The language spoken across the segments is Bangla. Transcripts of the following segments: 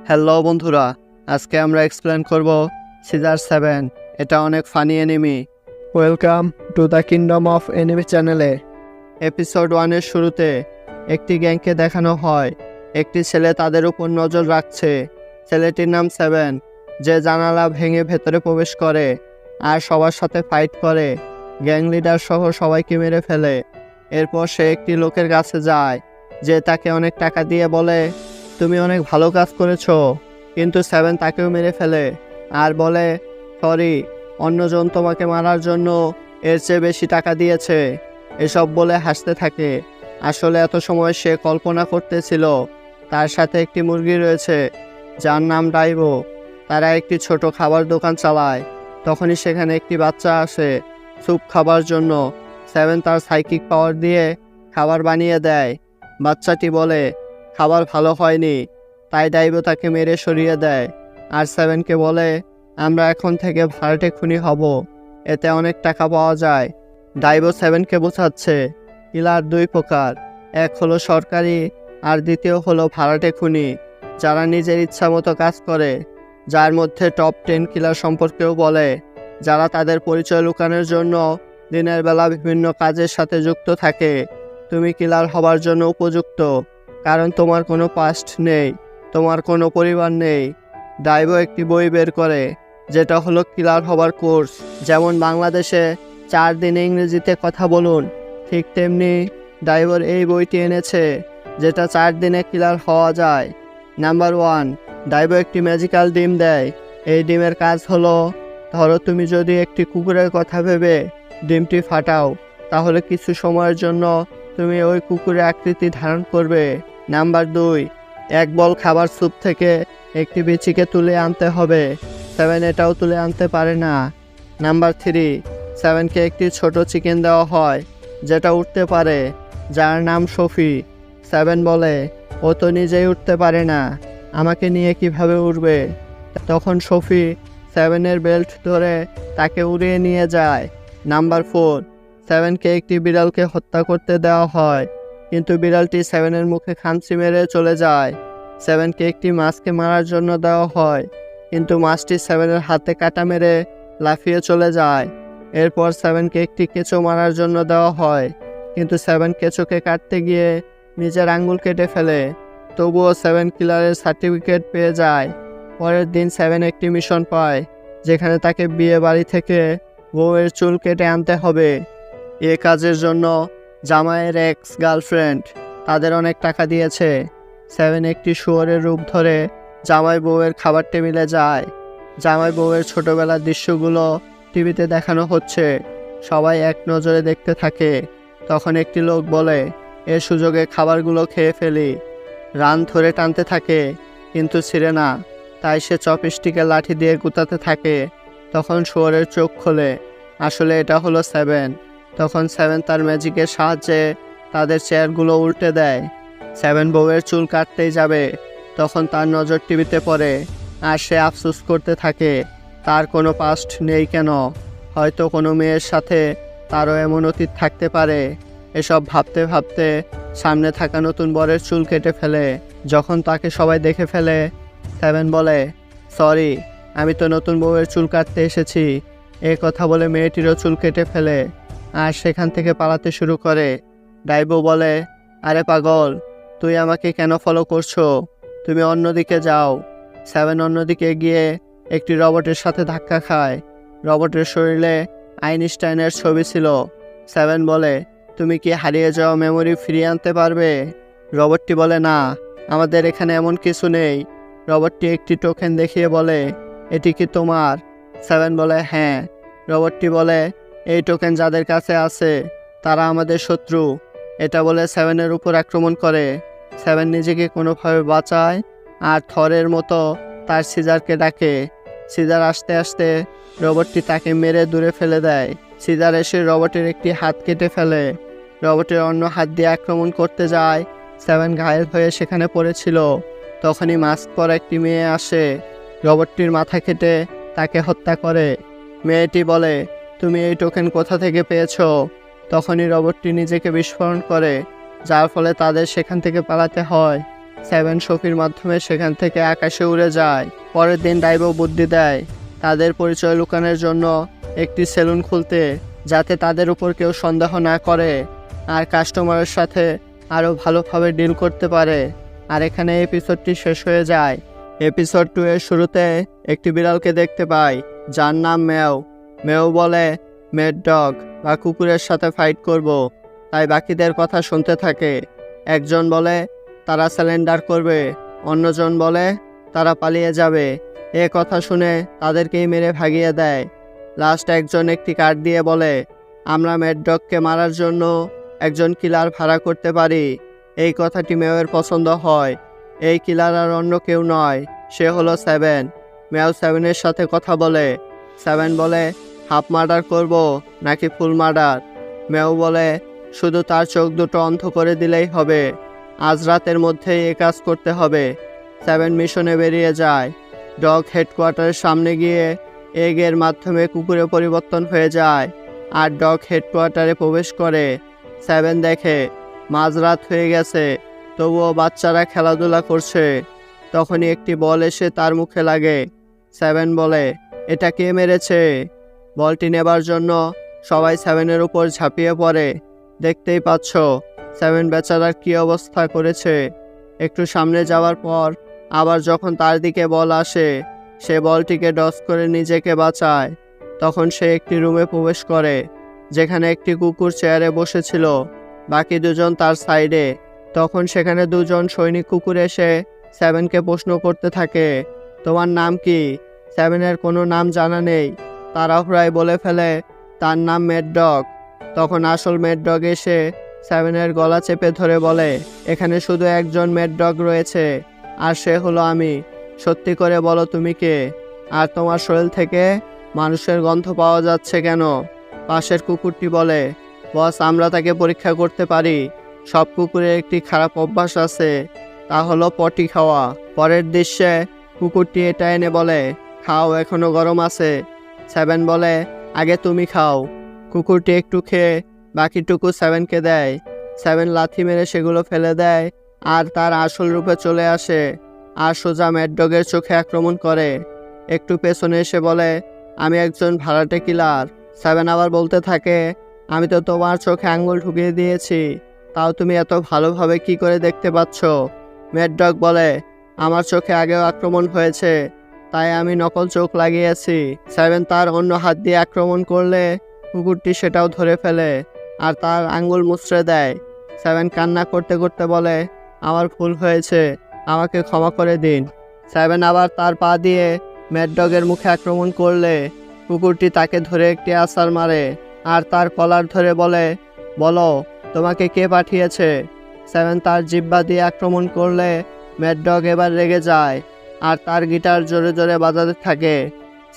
হ্যালো বন্ধুরা, আজকে আমরা এক্সপ্লেন করব সিজার 7। এটা অনেক funny enemy. Welcome to the kingdom of enemy চ্যানেলে। এপিসোড 1-এর শুরুতে একটি গ্যাংকে দেখানো হয়। একটি ছেলে তাদের উপর নজর রাখছে। ছেলেটির নাম 7, যে জানালা ভেঙে ভেতরে প্রবেশ করে আর সবার সাথে ফাইট করে। গ্যাং লিডার সহ সবাইকে মেরে ফেলে। এরপর সে একটি লোকের কাছে যায়, যে তাকে অনেক টাকা দিয়ে বলে, তুমি অনেক ভালো কাজ করেছো। কিন্তু 7 তাকেও মেরে ফেলে আর বলে, সরি, অন্যজন তোমাকে মারার জন্য এর চেয়ে বেশি টাকা দিয়েছে। এসব বলে হাসতে থাকে। আসলে এত সময় সে কল্পনা করতেছিল তার সাথে একটি মুরগি রয়েছে, যার নাম ডাইভো। তারা একটি ছোট খাবার দোকান চালায়। তখনই সেখানে একটি বাচ্চা আসে স্যুপ খাবার জন্য। 7 তার সাইকিক পাওয়ার দিয়ে খাবার বানিয়ে দেয়। বাচ্চাটি বলে, খাবার ভালো হয়নি। তাই ডাইভো তাকে মেরে সরিয়ে দেয় আর 7কে বলে, আমরা এখন থেকে ভাড়াটে খুনি হব, এতে অনেক টাকা পাওয়া যায়। ডাইভো 7কে বোঝাচ্ছে কিলার 2 প্রকার, এক হলো সরকারি আর দ্বিতীয় হলো ভাড়াটে খুনি, যারা নিজের ইচ্ছা মতো কাজ করে। যার মধ্যে টপ 10 কিলার সম্পর্কেও বলে, যারা তাদের পরিচয় লুকানোর জন্য দিনের বেলা বিভিন্ন কাজের সাথে যুক্ত থাকে। তুমি কিলার হবার জন্য উপযুক্ত, কারণ তোমার কোনো পাস্ট নেই, তোমার কোনো পরিবার নেই। ডাইভো একটি বই বের করে, যেটা হলো কিলার হবার কোর্স। যেমন বাংলাদেশে 4 দিন ইংরেজিতে কথা বলুন, ঠিক তেমনি ডাইভোর এই বইটি এনেছে, যেটা 4 দিনে কিলার হওয়া যায়। নাম্বার 1, ডাইভো একটি ম্যাজিক্যাল ডিম দেয়। এই ডিমের কাজ হলো, ধরো তুমি যদি একটি কুকুরের কথা ভেবে ডিমটি ফাটাও, তাহলে কিছু সময়ের জন্য তুমি ওই কুকুরের আকৃতি ধারণ করবে। নাম্বার 2, এক বল খাবার স্যুপ থেকে একটি বিচিকে তুলে আনতে হবে। 7 এটাও তুলে আনতে পারে না। নাম্বার 3, 7কে একটি ছোট চিকেন দেওয়া হয়, যেটা উঠতে পারে, যার নাম সফি। 7 বলে, ও তো নিজেই উঠতে পারে না, আমাকে নিয়ে কিভাবে উঠবে? তখন সফি 7-এর বেল্ট ধরে তাকে উড়িয়ে নিয়ে যায়। নাম্বার 4, 7কে একটি বিড়ালকে হত্যা করতে দেওয়া হয়, কিন্তু বিড়ালটি 7-এর মুখে খামচি মেরে চলে যায়। 7কে একটি মাছকে মারার জন্য দেওয়া হয়, কিন্তু মাছটি 7-এর হাতে কাটা মেরে লাফিয়ে চলে যায়। এরপর 7কে একটি কেঁচো মারার জন্য দেওয়া হয়, কিন্তু 7 কেঁচোকে কাটতে গিয়ে নিজের আঙ্গুল কেটে ফেলে। তবুও 7 কিলারের সার্টিফিকেট পেয়ে যায়। পরের দিন 7 একটি মিশন পায়, যেখানে তাকে বিয়ে বাড়ি থেকে বউয়ের চুল কেটে আনতে হবে। এ কাজের জন্য জামাইয়ের এক্স গার্লফ্রেন্ড তাদের অনেক টাকা দিয়েছে। 7 একটি শুয়োরের রূপ ধরে জামাই বউয়ের খাবার টেবিলে যায়। জামাই বউয়ের ছোটবেলার দৃশ্যগুলো টিভিতে দেখানো হচ্ছে। সবাই এক নজরে দেখতে থাকে। তখন একটি লোক বলে, এ সুযোগে খাবারগুলো খেয়ে ফেলি। রান ধরে টানতে থাকে, কিন্তু ছিঁড়ে না। তাই সে চপস্টিকের লাঠি দিয়ে গুতাতে থাকে। তখন শুয়োরের চোখ খোলে, আসলে এটা হলো 7। তখন 7 তার ম্যাজিকের সাহায্যে তাদের চেয়ারগুলো উল্টে দেয়। 7 বউয়ের চুল কাটতেই যাবে, তখন তার নজর টিভিতে পড়ে আর সে আফসোস করতে থাকে, তার কোনো পাস্ট নেই কেন? হয়তো কোনো মেয়ের সাথে তারও এমন অতীত থাকতে পারে। এসব ভাবতে ভাবতে সামনে থাকা নতুন বরের চুল কেটে ফেলে। যখন তাকে সবাই দেখে ফেলে, 7 বলে, সরি, আমি তো নতুন বউয়ের চুল কাটতে এসেছি। এ কথা বলে মেয়েটিরও চুল কেটে ফেলে আর সেখান থেকে পালাতে শুরু করে। ডাইভো বলে, আরে পাগল, তুই আমাকে কেন ফলো করছো? তুমি অন্যদিকে যাও। 7 অন্যদিকে গিয়ে একটি রবটের সাথে ধাক্কা খায়। রবটের শরীরে আইনস্টাইনের ছবি ছিল। 7 বলে, তুমি কি হারিয়ে যাওয়া মেমোরি ফিরিয়ে আনতে পারবে? রবটটি বলে, না, আমাদের এখানে এমন কিছু নেই। রবটটি একটি টোকেন দেখিয়ে বলে, এটি কি তোমার? 7 বলে, হ্যাঁ। রবটটি বলে, এই টোকেন যাদের কাছে আছে তারা আমাদের শত্রু। এটা বলে 7-এর উপর আক্রমণ করে। 7 নিজেকে কোনোভাবে বাঁচায় আর থরের মতো তার সিজারকে ডাকে। সিজার আসতে আসতে রবটটি তাকে মেরে দূরে ফেলে দেয়। সিজার এসে রবটের একটি হাত কেটে ফেলে। রবটের অন্য হাত দিয়ে আক্রমণ করতে যায়। 7 ঘায়েল হয়ে সেখানে পড়েছিল। তখনই মাস্ক পরা একটি মেয়ে আসে, রবটটির মাথা কেটে তাকে হত্যা করে। মেয়েটি বলে, তুমি এই টোকেন কোথা থেকে পেয়েছো? তখনই রবটটি নিজেকে বিস্ফোরণ করে, যার ফলে তাদের সেখান থেকে পালাতে হয়। সেভেন সফির মাধ্যমে সেখান থেকে আকাশে উড়ে যায়। পরের দিন ডাইভো বুদ্ধি দেয় তাদের পরিচয় লুকানোর জন্য একটি সেলুন খুলতে, যাতে তাদের উপর কেউ সন্দেহ না করে আর কাস্টমারের সাথে আরও ভালোভাবে ডিল করতে পারে। আর এখানে এপিসোডটি শেষ হয়ে যায়। এপিসোড 2 এর শুরুতে একটি বিড়ালকে দেখতে পাই যার নাম মেও। মেও বলে মেড ডগ বা কুকুরের সাথে ফাইট করব, তাই বাকিদের কথা শুনতে থাকে। একজন বলে তারা স্যালেন্ডার করবে, অন্যজন বলে তারা পালিয়ে যাবে। এ কথা শুনে তাদেরকেই মেরে ভাগিয়ে দেয়। লাস্ট একজন একটি কার্ড দিয়ে বলে আমরা মেড ডগকে মারার জন্য একজন কিলার ভাড়া করতে পারি। এই কথাটি মেয়ের পছন্দ হয়। এই কিলার আর অন্য কেউ নয়, সে হলো সেভেন। মেও সেভেনের সাথে কথা বলে। সেভেন বলে হাফ মার্ডার করব নাকি ফুল মার্ডার। মেও বলে শুধু তার চোখ দুটো অন্ধ করে দিলেই হবে, আজ রাতের মধ্যেই এ কাজ করতে হবে। সেভেন মিশনে বেরিয়ে যায়। ডগ হেডকোয়ার্টারের সামনে গিয়ে এগের মাধ্যমে কুকুরে পরিবর্তন হয়ে যায় আর ডগ হেডকোয়ার্টারে প্রবেশ করে। সেভেন দেখে মাঝরাত হয়ে গেছে, তবুও বাচ্চারা খেলাধুলা করছে। তখনই একটি বল এসে তার মুখে লাগে। সেভেন বলে এটা কে মেরেছে। বলটি নেবার জন্য সবাই সেভেনের উপর ঝাঁপিয়ে পড়ে। দেখতেই পাচ্ছ সেভেন বেচারার কী অবস্থা করেছে। একটু সামনে যাওয়ার পর আবার যখন তার দিকে বল আসে, সে বলটিকে ডস করে নিজেকে বাঁচায়। তখন সে একটি রুমে প্রবেশ করে যেখানে একটি কুকুর চেয়ারে বসেছিল, বাকি দুজন তার সাইডে। তখন সেখানে দুজন সৈনিক কুকুর এসে সেভেনকে প্রশ্ন করতে থাকে তোমার নাম কি। সেভেনের কোনো নাম জানা নেই। তাড়াহুড়ায় বলে ফেলে তার নাম মেড ডগ। তখন আসল মেড ডগ এসে সেভেনের গলা চেপে ধরে বলে এখানে শুধু একজন মেড ডগ রয়েছে, আর সে হলো আমি। সত্যি করে বলো তুমি কে, আর তোমার শরীর থেকে মানুষের গন্ধ পাওয়া যাচ্ছে কেন। পাশের কুকুরটি বলে বস, আমরা তাকে পরীক্ষা করতে পারি। সব কুকুরের একটি খারাপ অভ্যাস আছে, তা হলো পটি খাওয়া। পরের দৃশ্যে কুকুরটি এটা এনে বলে খাও, এখনো গরম আছে। সেভেন বলে আগে তুমি খাও। কুকুরটি একটু খেয়ে বাকিটুকু সেভেনকে দেয়। সেভেন লাথি মেরে সেগুলো ফেলে দেয় আর তার আসল রূপে চলে আসে আর সোজা ম্যাড ডগের চোখে আক্রমণ করে। একটু পেছনে এসে বলে আমি একজন ভাড়াটে কিলার। সেভেন আবার বলতে থাকে আমি তো তোমার চোখে আঙ্গুল ঢুকিয়ে দিয়েছি, তাও তুমি এত ভালোভাবে কি করে দেখতে পাচ্ছ। ম্যাড ডগ বলে আমার চোখে আগেও আক্রমণ হয়েছে, তাই আমি নকল চোখ লাগিয়েছি। সেভেন তার অন্য হাত দিয়ে আক্রমণ করলে কুকুরটি সেটাও ধরে ফেলে আর তার আঙ্গুল মুচড়ে দেয়। সেভেন কান্না করতে করতে বলে আমার ভুল হয়েছে, আমাকে ক্ষমা করে দিন। সেভেন আবার তার পা দিয়ে ম্যাড ডগের মুখে আক্রমণ করলে কুকুরটি তাকে ধরে একটি আছাড় মারে আর তার কলার ধরে বলে বলো তোমাকে কে পাঠিয়েছে। সেভেন তার জিহ্বা দিয়ে আক্রমণ করলে ম্যাড ডগ এবার রেগে যায় আর তার গিটার জোরে জোরে বাজাতে থাকে।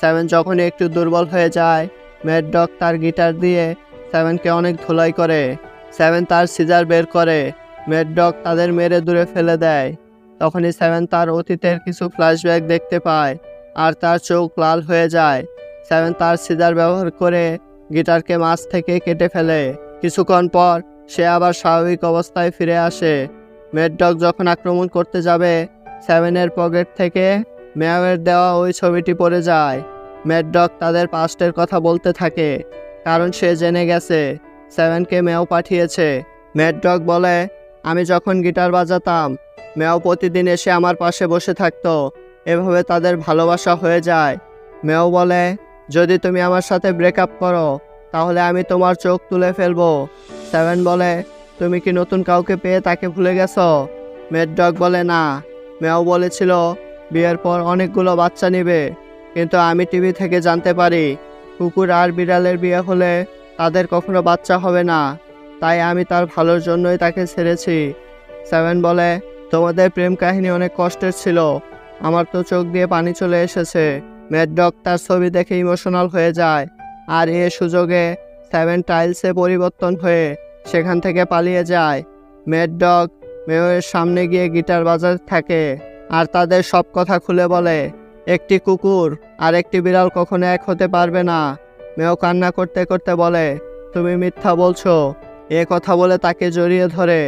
সেভেন যখনই একটু দুর্বল হয়ে যায়, ম্যাড ডগ তার গিটার দিয়ে সেভেনকে অনেক ধুলাই করে। সেভেন তার সিজার বের করে, ম্যাড ডগ তাদের মেরে দূরে ফেলে দেয়। তখনই সেভেন তার অতীতের কিছু ফ্ল্যাশব্যাক দেখতে পায় আর তার চোখ লাল হয়ে যায়। সেভেন তার সিজার ব্যবহার করে গিটারকে মাছ থেকে কেটে ফেলে। কিছুক্ষণ পর সে আবার স্বাভাবিক অবস্থায় ফিরে আসে। ম্যাড ডগ যখন আক্রমণ করতে যাবে, সেভেনের পকেট থেকে মেয়াওয়ের দেওয়া ওই ছবিটি পড়ে যায়। ম্যাড ডগ তাদের পাস্টের কথা বলতে থাকে, কারণ সে জেনে গেছে সেভেনকে মেয়াও পাঠিয়েছে। ম্যাড ডগ বলে আমি যখন গিটার বাজাতাম, মেয়াও প্রতিদিন এসে আমার পাশে বসে থাকতো। এভাবে তাদের ভালোবাসা হয়ে যায়। মেয়াও বলে যদি তুমি আমার সাথে ব্রেকআপ করো, তাহলে আমি তোমার চোখ তুলে ফেলবো। সেভেন বলে তুমি কি নতুন কাউকে পেয়ে তাকে ভুলে গেছো। ম্যাড ডগ বলে না, মেয়াও বলেছিল বিয়ের পর অনেকগুলো বাচ্চা নেবে, কিন্তু আমি টিভি থেকে জানতে পারি কুকুর আর বিড়ালের বিয়ে হলে তাদের কখনো বাচ্চা হবে না, তাই আমি তার ভালোর জন্যই তাকে ছেড়েছি। সেভেন বলে তোমাদের প্রেম কাহিনী অনেক কষ্টের ছিল, আমার তো চোখ দিয়ে পানি চলে এসেছে। ম্যাড ডগ তার ছবি দেখে ইমোশনাল হয়ে যায় আর এ সুযোগে সেভেন টাইলসে পরিবর্তন হয়ে সেখান থেকে পালিয়ে যায়। ম্যাড ডগ মেয়ের সামনে গিয়ে গিটার বাজাতে থাকে আর তাদের সব কথা খুলে বলে একটি কুকুর আর একটি বিড়াল কখনো এক হতে পারবে না। মেয়েও কান্না করতে করতে বলে তুমি মিথ্যা বলছো। এ কথা বলে তাকে জড়িয়ে ধরে।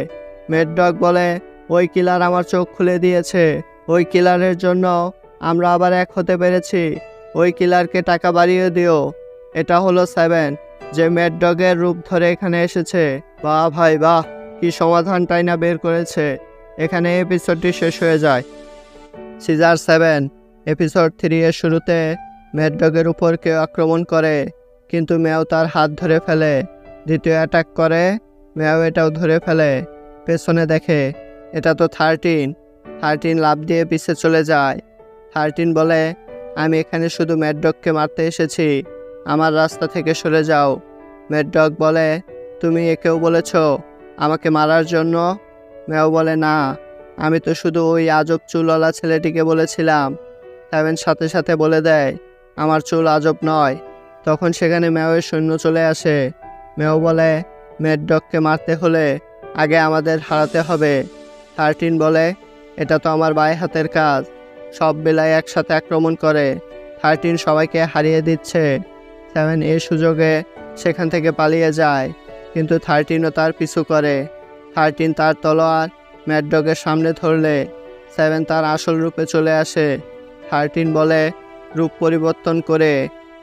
ম্যাড ডগ বলে ওই কিলার আমার চোখ খুলে দিয়েছে। ওই কিলারের জন্য আমরা আবার এক হতে পেরেছি। ওই কিলারকে টাকা বাড়িয়ে দিও। এটা হলো 7, যে ম্যাড ডগের রূপ ধরে এখানে এসেছে। বাহ ভাই বাহ, কি সমাধানটাই না বের করেছে। এখানে এপিসোডটি শেষ হয়ে যায়। সিজার 7 এপিসোড 3 এর শুরুতে ম্যাড ডগের উপর কেউ আক্রমণ করে, কিন্তু ম্যাও তার হাত ধরে ফেলে। দ্বিতীয় অ্যাটাক করে, ম্যাও এটাও ধরে ফেলে। পেছনে দেখে, এটা তো 13 লাফ দিয়ে পিছে চলে যায়। 13 বলে, আমি এখানে শুধু ম্যাড ডগকে মারতে এসেছি, আমার রাস্তা থেকে সরে যাও। ম্যাড ডগ বলে, তুমি একেও বলেছ আমাকে মারার জন্য? ম্যাও বলে, না, আমি তো শুধু ওই আজব চুলওয়ালা ছেলেটিকে বলেছিলাম। 7 সাথে সাথে বলে দেয়, আমার চুল আজব নয়। তখন সেখানে ম্যাওয়ের সৈন্য চলে আসে। ম্যাও বলে, ম্যাড ডগকে মারতে হলে আগে আমাদের হারাতে হবে। 13 বলে, এটা তো আমার বাঁ হাতের কাজ। সব বেলায় একসাথে আক্রমণ করে। 13 সবাইকে হারিয়ে দিচ্ছে। 7 এই সুযোগে সেখান থেকে পালিয়ে যায়, কিন্তু 13ও তার পিছু করে। 13 তার তলোয়ার ম্যাড ডগের সামনে ধরলে 7 তার আসল রূপে চলে আসে। 13 বলে, রূপ পরিবর্তন করে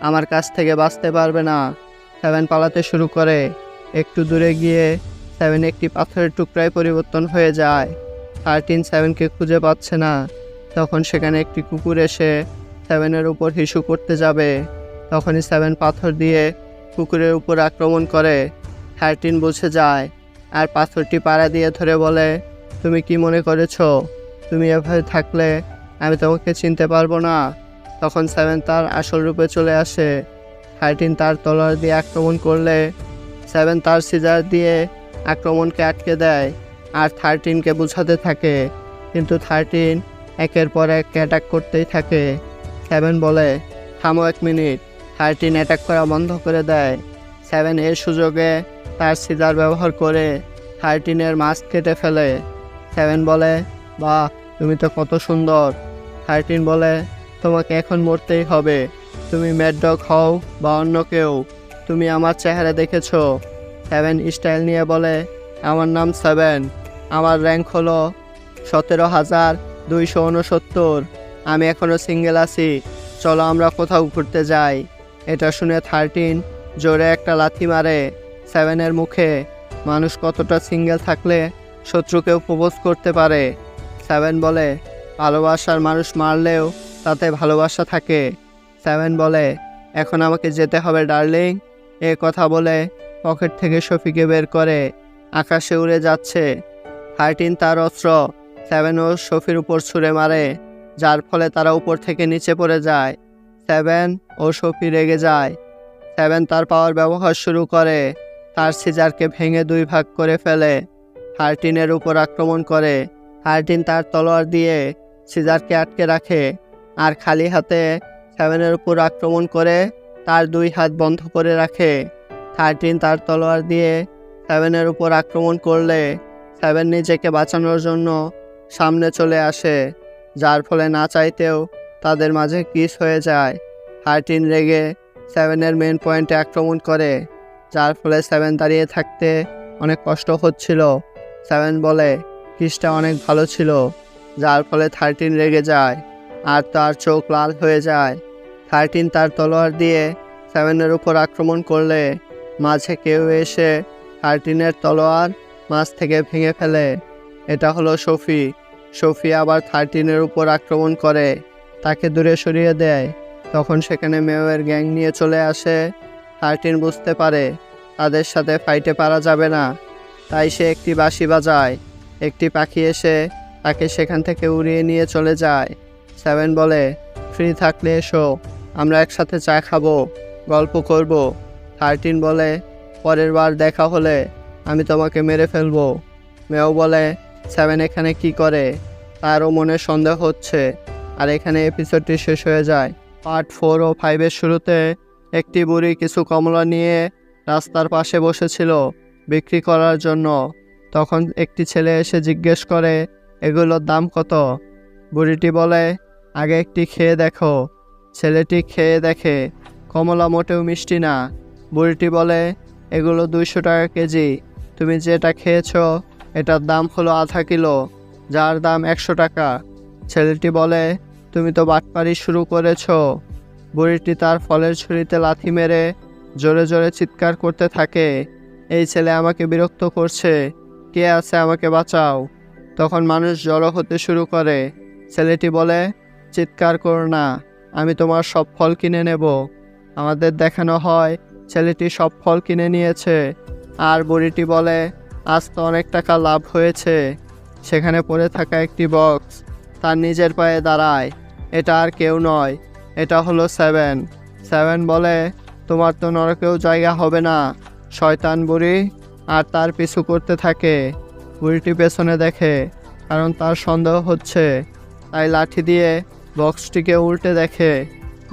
আমার কাছ থেকে বাঁচতে পারবে না। 7 পালাতে শুরু করে। একটু দূরে গিয়ে 7 একটি পাথরের টুকরায় পরিবর্তন হয়ে যায়। 13 7কে খুঁজে পাচ্ছে না। তখন সেখানে একটি কুকুর এসে 7-এর উপর হিসু করতে যাবে। তখনই 7 পাথর দিয়ে কুকুরের উপর আক্রমণ করে। 13 বুঝে যায় আর পাথরটি পাড়া দিয়ে ধরে বলে, তুমি কি মনে করেছ তুমি এভাবে থাকলে আমি তোমাকে চিনতে পারবো না? তখন 7 তার আসল রূপে চলে আসে। 13 তার তলোয়ার দিয়ে আক্রমণ করলে 7 তার সিজার দিয়ে আক্রমণকে আটকে দেয় আর 13কে বুঝাতে থাকে, কিন্তু 13 একের পর এক অ্যাটাক করতেই থাকে। 7 বলে, থামো 1 মিনিট। 13 অ্যাটাক করা বন্ধ করে দেয়। 7 এর সুযোগে তার সিজার ব্যবহার করে 13-এর মাস্ক কেটে ফেলে। 7 বলে, বাহ, তুমি তো কত সুন্দর। 13 বলে, তোমাকে এখন মরতেই হবে। তুমি ম্যাড ডগ হও বা অন্য কেউ, তুমি আমার চেহারা দেখেছো। 7 স্টাইল নিয়ে বলে, আমার নাম 7, আমার র্যাঙ্ক হলো 17,269। আমি এখনও সিঙ্গেল আছি, চলো আমরা কোথাও ঘুরতে যাই। এটা শুনে 13 জোরে একটা লাথি মারে 7-এর মুখে। মানুষ কতটা সিঙ্গেল থাকলে শত্রুকেও প্রপোজ করতে পারে। 7 বলে, ভালোবাসার মানুষ মারলেও তাতে ভালোবাসা থাকে। 7 বলে, এখন আমাকে যেতে হবে ডার্লিং। এ কথা বলে পকেট থেকে সফিকে বের করে আকাশে উড়ে যাচ্ছে। 13 তার অস্ত্র 7 ও সফির উপর ছুঁড়ে মারে, যার ফলে তারা উপর থেকে নিচে পড়ে যায়। 7 ও সফি রেগে যায়। 7 তার পাওয়ার ব্যবহার শুরু করে, তার সিজারকে ভেঙে 2 ভাগ করে ফেলে। 13-এর উপর আক্রমণ করে। 13 তার তলোয়ার দিয়ে সিজারকে আটকে রাখে আর খালি হাতে 7-এর উপর আক্রমণ করে তার 2 হাত বন্ধ করে রাখে। 13 তার তলোয়ার দিয়ে 7-এর উপর আক্রমণ করলে 7 নিজেকে বাঁচানোর জন্য সামনে চলে আসে, যার ফলে না চাইতেও তাদের মাঝে কিস হয়ে যায়। 13 রেগে 7-এর মেন পয়েন্টে আক্রমণ করে, যার ফলে 7 দাঁড়িয়ে থাকতে অনেক কষ্ট হচ্ছিল। 7 বলে, কিসটা অনেক ভালো ছিল, যার ফলে 13 রেগে যায় আর তার চোখ লাল হয়ে যায়। 13 তার তলোয়ার দিয়ে 7-এর উপর আক্রমণ করলে মাঝে কেউ এসে 13-এর তলোয়ার মাঝ থেকে ভেঙে ফেলে। এটা হলো সফি। সফি আবার 13-এর উপর আক্রমণ করে, তাকে দূরে সরিয়ে দেয়। তখন সেখানে মেয়ের গ্যাং নিয়ে চলে আসে। 13 বুঝতে পারে তাদের সাথে ফাইটে পারা যাবে না, তাই সে একটি বাঁশি বাজায়। একটি পাখি এসে তাকে সেখান থেকে উড়িয়ে নিয়ে চলে যায়। 7 বলে, ফ্রি থাকলে এসো, আমরা একসাথে চা খাবো, গল্প করব। 13 বলে, পরের বার দেখা হলে আমি তোমাকে মেরে ফেলবো। মেয়েও বলে, 7 এখানে কি করে? তারও মনে সন্দেহ হচ্ছে। আর এখানে এপিসোডটি শেষ হয়ে যায়। পার্ট 4 ও 5-এর শুরুতে একটি বুড়ি কিছু কমলা নিয়ে রাস্তার পাশে বসেছিল বিক্রি করার জন্য। তখন একটি ছেলে এসে জিজ্ঞেস করে, এগুলোর দাম কত? বুড়িটি বলে, আগে একটি খেয়ে দেখো। ছেলেটি খেয়ে দেখে, কমলা মোটেও মিষ্টি না। বুড়িটি বলে, এগুলো 200 টাকা কেজি, তুমি যেটা খেয়েছো এটার দাম হলো আধা কিলো। যার দাম 100 টাকা। ছেলেটি বলে, তুমি তো বাটপারি শুরু করেছ। বুড়িটি তার ফলের ছুরিতে লাথি মেরে জোরে জোরে চিৎকার করতে থাকে, এই ছেলে আমাকে বিরক্ত করছে, কে আছে আমাকে বাঁচাও। তখন মানুষ জড়ো হতে শুরু করে। ছেলেটি বলে, চিৎকার করো না, আমি তোমার সব ফল কিনে নেব। আমাদের দেখানো হয় ছেলেটি সব ফল কিনে নিয়েছে, আর বুড়িটি বলে, আজ তো অনেক টাকা লাভ হয়েছে। সেখানে পড়ে থাকা একটি বক্স তার নিজের পায়ে দাঁড়ায়। এটা আর কেউ নয়, এটা হলো 7। 7 বলে, তোমার তো নরকেও জায়গা হবে না, শয়তান বুড়ি, আর তার পিছু করতে থাকে। বুড়িটি পেছনে দেখে, কারণ তার সন্দেহ হচ্ছে, তাই লাঠি দিয়ে বক্সটিকে উল্টে দেখে,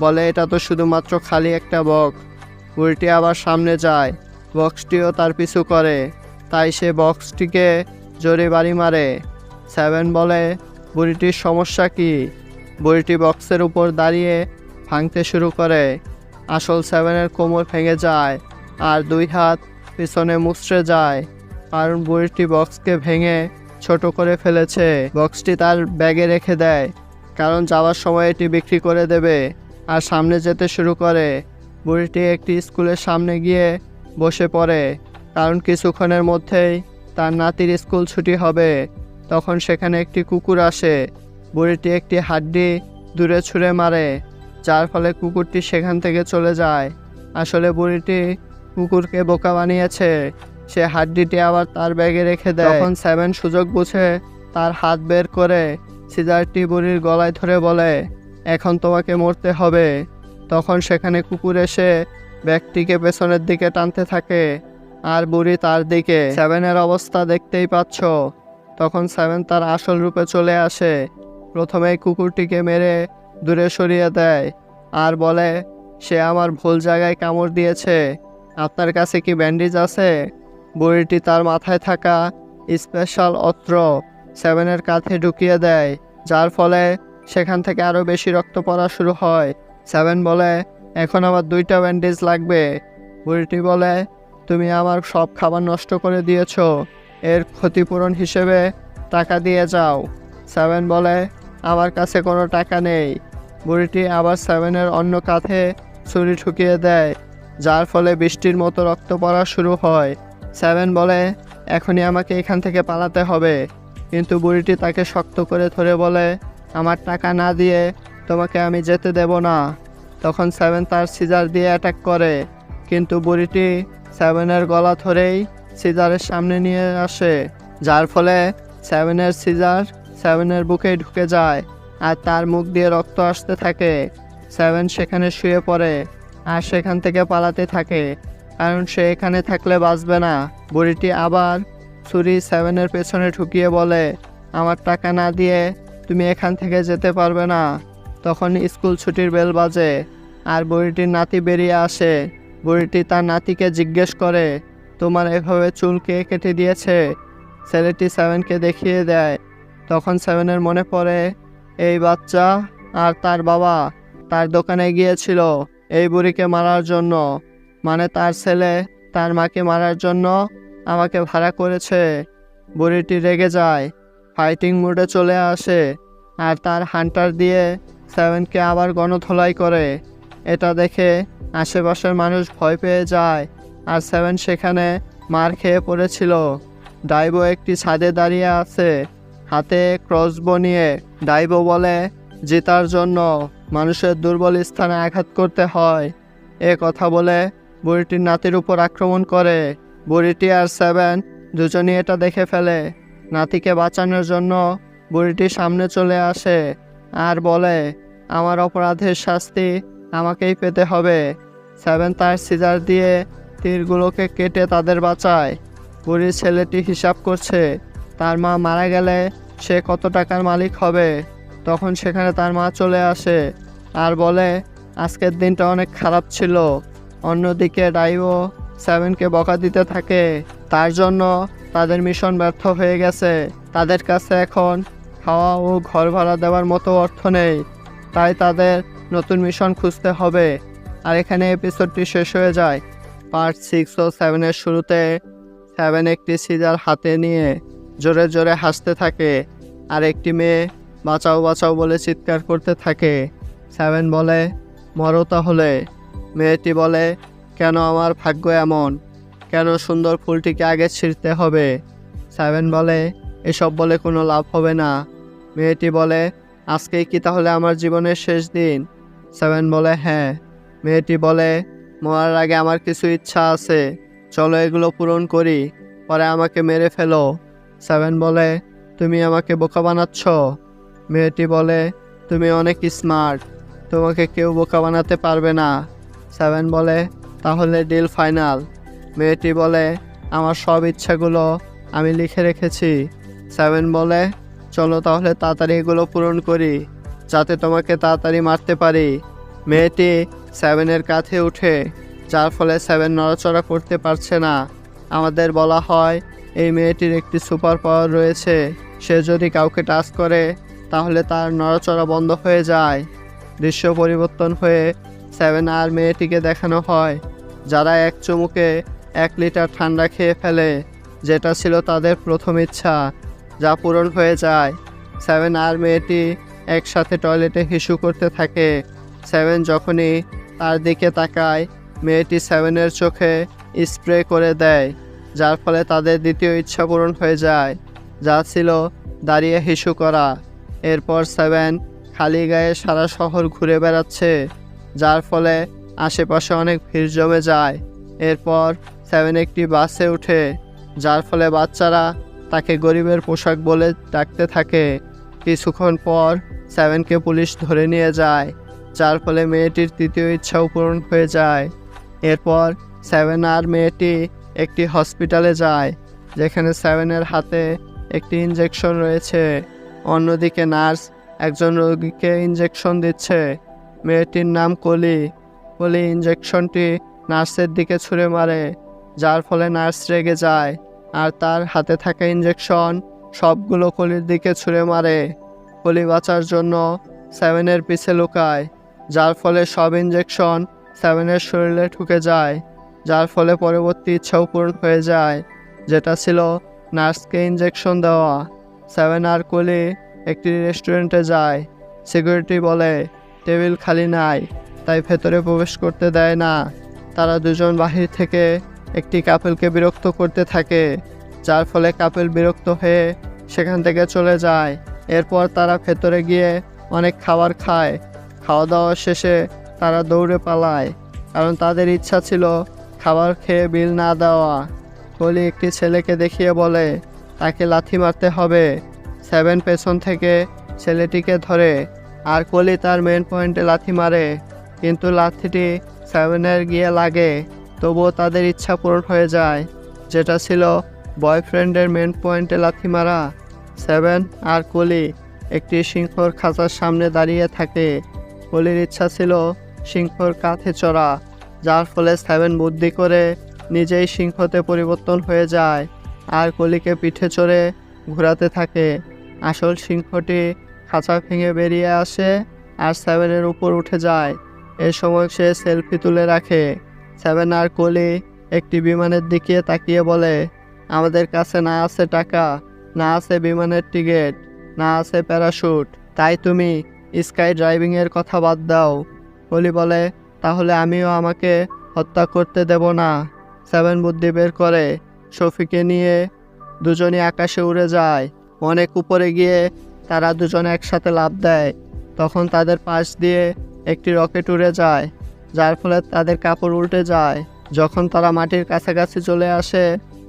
বলে এটা তো শুধুমাত্র খালি একটা বক্স। বুড়িটি আবার সামনে যায়, বক্সটিও তার পিছু করে, তাই সে বক্সটিকে জোরে বাড়ি মারে। 7 বলে, বুড়িটির সমস্যা কি? বুড়িটি বক্সের উপর দাঁড়িয়ে ভাঙতে শুরু করে। আসল 7-এর কোমর ভেঙে যায় আর 2 হাত পিছনে মুচড়ে যায়, কারণ বুড়িটি বক্সকে ভেঙে ছোট করে ফেলেছে। বক্সটি তার ব্যাগে রেখে দেয়, কারণ যাওয়ার সময় এটি বিক্রি করে দেবে, আর সামনে যেতে শুরু করে। বুড়িটি একটি স্কুলের সামনে গিয়ে বসে পড়ে, কারণ কিছুক্ষণের মধ্যেই তার নাতির স্কুল ছুটি হবে। তখন সেখানে একটি কুকুর আসে। বুড়িটি একটি হাড্ডি দূরে ছুঁড়ে মারে, যার ফলে কুকুরটি সেখান থেকে চলে যায়। আসলে বুড়িটি কুকুরকে বোকা বানিয়েছে, সে হাড্ডিটি আবার তার ব্যাগে রেখে দেয়। তখন 7 সুযোগ বুঝে তার হাত বের করে সিজারটি বুড়ির গলায় ধরে বলে, এখন তোমাকে মরতে হবে। তখন সেখানে কুকুর এসে ব্যক্তিকে পেছনের দিকে টানতে থাকে, আর বুড়ি তার দিকে। 7-এর অবস্থা দেখতেই পাচ্ছ। তখন 7 তার আসল রূপে চলে আসে। প্রথমেই কুকুরটিকে মেরে দূরে সরিয়ে দেয়, আর বলে, সে আমার ভুল জায়গায় কামড় দিয়েছে, আপনার কাছে কি ব্যান্ডেজ আছে? বুড়িটি তার মাথায় থাকা স্পেশাল অস্ত্র 7-এর কাঁধে ঢুকিয়ে দেয়, যার ফলে সেখান থেকে আরও বেশি রক্ত পড়া শুরু হয়। 7 বলে, এখন আমার 2টা ব্যান্ডেজ লাগবে। বুড়িটি বলে, তুমি আমার সব খাবার নষ্ট করে দিয়েছ, এর ক্ষতিপূরণ হিসেবে টাকা দিয়ে যাও। 7 বলে, আমার কাছে কোনো টাকা নেই। বুড়িটি আবার 7-এর অন্য কাঁধে ছুরি ঢুকিয়ে দেয়, যার ফলে বৃষ্টির মতো রক্ত পড়া শুরু হয়। 7 বলে, এখনই আমাকে এখান থেকে পালাতে হবে, কিন্তু বুড়িটি তাকে শক্ত করে ধরে বলে, আমার টাকা না দিয়ে তোমাকে আমি যেতে দেব না। তখন 7 তার সিজার দিয়ে অ্যাটাক করে, কিন্তু বুড়িটি 7-এর গলা ধরেই সিজারের সামনে নিয়ে আসে, যার ফলে 7-এর সিজার 7-এর বুকে ঢুকে যায়, আর তার মুখ দিয়ে রক্ত আসতে থাকে। 7 সেখানে শুয়ে পড়ে আর সেখান থেকে পালাতে থাকে, কারণ সে এখানে থাকলে বাঁচবে না। বুড়িটি আবার ছুরি 7-এর পেছনে ঢুকিয়ে বলে, আমার টাকা না দিয়ে তুমি এখান থেকে যেতে পারবে না। তখন স্কুল ছুটির বেল বাজে, আর বুড়িটির নাতি বেরিয়ে আসে। বুড়িটি তার নাতিকে জিজ্ঞেস করে, তোমার এভাবে চুল কে কেটে দিয়েছে? ছেলেটি 7-কে দেখিয়ে দেয়। তখন 7-এর মনে পড়ে, এই বাচ্চা আর তার বাবা তার দোকানে গিয়েছিল এই বুড়িকে মারার জন্য, মানে তার ছেলে তার মাকে মারার জন্য আমাকে ভাড়া করেছে। বুড়িটি রেগে যায়, ফাইটিং মুডে চলে আসে, আর তার হান্টার দিয়ে 7-কে আবার গণধোলাই করে। এটা দেখে আশেপাশের মানুষ ভয় পেয়ে যায়, আর 7 সেখানে মার খেয়ে পড়েছিল। ডাইবো একটি ছাদে দাঁড়িয়ে আছে, হাতে ক্রসবো নিয়ে। ডাইবো বলে, জেতার জন্য মানুষের দুর্বল স্থানে আঘাত করতে হয়। এ কথা বলে বুড়িটির নাতির উপর আক্রমণ করে। বুড়িটি আর 7 দুজনই এটা দেখে ফেলে। নাতিকে বাঁচানোর জন্য বুড়িটি সামনে চলে আসে আর বলে, আমার অপরাধের শাস্তি আমাকেই পেতে হবে। 7 তার সিজার দিয়ে তীরগুলোকে কেটে তাদের বাঁচায়। বুড়ির ছেলেটি হিসাব করছে তার মা মারা গেলে সে কত টাকার মালিক হবে। তখন সেখানে তার মা চলে আসে আর বলে, আজকের দিনটা অনেক খারাপ ছিল। অন্যদিকে ডাইবো 7-কে বকা দিতে থাকে, তার জন্য তাদের মিশন ব্যর্থ হয়ে গেছে। তাদের কাছে এখন খাওয়া ও ঘর ভাড়া দেওয়ার মতো অর্থ নেই, তাই তাদের নতুন মিশন খুঁজতে হবে। আর এখানে এপিসোডটি শেষ হয়ে যায়। পার্ট 6 ও 7-এর শুরুতে 7 একটি সিজার হাতে নিয়ে জোরে জোরে হাসতে থাকে, আর একটি মেয়ে বাঁচাও বাঁচাও বলে চিৎকার করতে থাকে। 7 বলে, মরো তাহলে। মেয়েটি বলে, কেন আমার ভাগ্য এমন? কেন সুন্দর ফুলটিকে আগে ছিঁড়তে হবে? 7 বলে, এসব বলে কোনো লাভ হবে না। মেয়েটি বলে, আজকেই কি তাহলে আমার জীবনের শেষ দিন? 7 বলে, হ্যাঁ। মেয়েটি বলে, মরার আগে আমার কিছু ইচ্ছা আছে, চলো এগুলো পূরণ করি, পরে আমাকে মেরে ফেলো। 7 বলে, তুমি আমাকে বোকা বানাচ্ছ। মেয়েটি বলে, তুমি অনেক স্মার্ট, তোমাকে কেউ বোকা বানাতে পারবে না। 7 বলে, তাহলে ডিল ফাইনাল। মেয়েটি বলে, আমার সব ইচ্ছাগুলো আমি লিখে রেখেছি। 7 বলে, চলো তাহলে তাড়াতাড়ি এগুলো পূরণ করি, যাতে তোমাকে তাড়াতাড়ি মারতে পারি। মেয়েটি 7-এর কাঁধে উঠে, যার ফলে 7 নড়াচড়া করতে পারছে না। আমাদের বলা হয় এই মেয়েটির একটি সুপার পাওয়ার রয়েছে, সে যদি কাউকে টাচ করে তাহলে তার নড়াচড়া বন্ধ হয়ে যায়। দৃশ্য পরিবর্তন হয়ে 7 আর মেয়েটিকে দেখানো হয়, যারা এক চুমুকে 1 লিটার ঠান্ডা খেয়ে ফেলে, যেটা ছিল তাদের প্রথম ইচ্ছা, যা পূরণ হয়ে যায়। 7 আর মেয়েটি একসাথে টয়লেটে হিসু করতে থাকে। 7 যখনই তার দিকে তাকায়, মেয়েটি 7-এর চোখে স্প্রে করে দেয়, যার ফলে তাদের দ্বিতীয় ইচ্ছা পূরণ হয়ে যায়, যা ছিল দাঁড়িয়ে হিসু করা। এরপর 7 খালি গায়ে সারা শহর ঘুরে বেড়াচ্ছে, যার ফলে আশেপাশে অনেক ভিড় জমে যায়। এরপর 7 একটি বাসে ওঠে, যার ফলে বাচ্চারা তাকে গরিবের পোশাক বলে ডাকতে থাকে। কিছুক্ষণ পর 7কে পুলিশ ধরে নিয়ে যায়, যার ফলে মেয়েটির তৃতীয় ইচ্ছাও পূরণ হয়ে যায়। এরপর 7 আর মেয়েটি একটি হসপিটালে যায়, যেখানে 7-এর হাতে একটি ইঞ্জেকশন রয়েছে। অন্যদিকে নার্স একজন রোগীকে ইঞ্জেকশন দিচ্ছে। মেয়েটির নাম কলি। কলি ইঞ্জেকশনটি নার্সের দিকে ছুঁড়ে মারে, যার ফলে নার্স রেগে যায় আর তার হাতে থাকা ইঞ্জেকশন সবগুলো কলির দিকে ছুঁড়ে মারে। কলি বাঁচার জন্য 7-এর পিছে লুকায়, যার ফলে সব ইঞ্জেকশন 7-এর শরীরে ঢুকে যায়, যার ফলে পরবর্তী ইচ্ছাও পূরণ হয়ে যায়, যেটা ছিল নার্সকে ইঞ্জেকশন দেওয়া। 7 আর কলি একটি রেস্টুরেন্টে যায়। সিকিউরিটি বলে টেবিল খালি নাই, তাই ভেতরে প্রবেশ করতে দেয় না। তারা দুজন বাহির থেকে একটি কাপলকে বিরক্ত করতে থাকে, যার ফলে কাপল বিরক্ত হয়ে সেখান থেকে চলে যায়। এরপর তারা ভেতরে গিয়ে অনেক খাবার খায়। খাওয়া দাওয়া শেষে তারা দৌড়ে পালায়, কারণ তাদের ইচ্ছা ছিল খাবার খেয়ে বিল না দেওয়া। কলি একটি ছেলেকে দেখিয়ে বলে তাকে লাথি মারতে হবে। 7 পেছন থেকে ছেলেটিকে ধরে, আর কলি তার মেন পয়েন্টে লাথি মারে, কিন্তু লাথিটি 7-এর গিয়ে লাগে। তবুও তাদের ইচ্ছা পূরণ হয়ে যায়, যেটা ছিল বয়ফ্রেন্ডের মেন পয়েন্টে লাথি মারা। 7 আর কলি একটি সিংহর খাঁচার সামনে দাঁড়িয়ে থাকে। কলির ইচ্ছা ছিল সিংহর কাঁধে চড়া, যার ফলে 7 বুদ্ধি করে নিজেই সিংহতে পরিবর্তন হয়ে যায় আর কলিকে পিঠে চড়ে ঘোরাতে থাকে। আসল সিংহটি খাঁচা ভেঙে বেরিয়ে আসে আর 7-এর উপর উঠে যায়। এ সময় সে সেলফি তুলে রাখে। 7 আর কলি একটি বিমানের দিকে তাকিয়ে বলে, আমাদের কাছে না আছে টাকা, না আছে বিমানের টিকিট, না আছে প্যারাশুট, তাই তুমি স্কাই ড্রাইভিংয়ের কথা বাদ দাও। কলি বলে, তাহলে আমিও আমাকে হত্যা করতে দেব না। 7 বুদ্ধি বের করে শফিকে নিয়ে দুজনই আকাশে উড়ে যায়। অনেক উপরে গিয়ে তারা দুজনে একসাথে লাফ দেয়। তখন তাদের পাশ দিয়ে একটি রকেট উড়ে যায়, যার ফলে তাদের কাপড় উল্টে যায়। যখন তারা মাটির কাছাকাছি চলে আসে,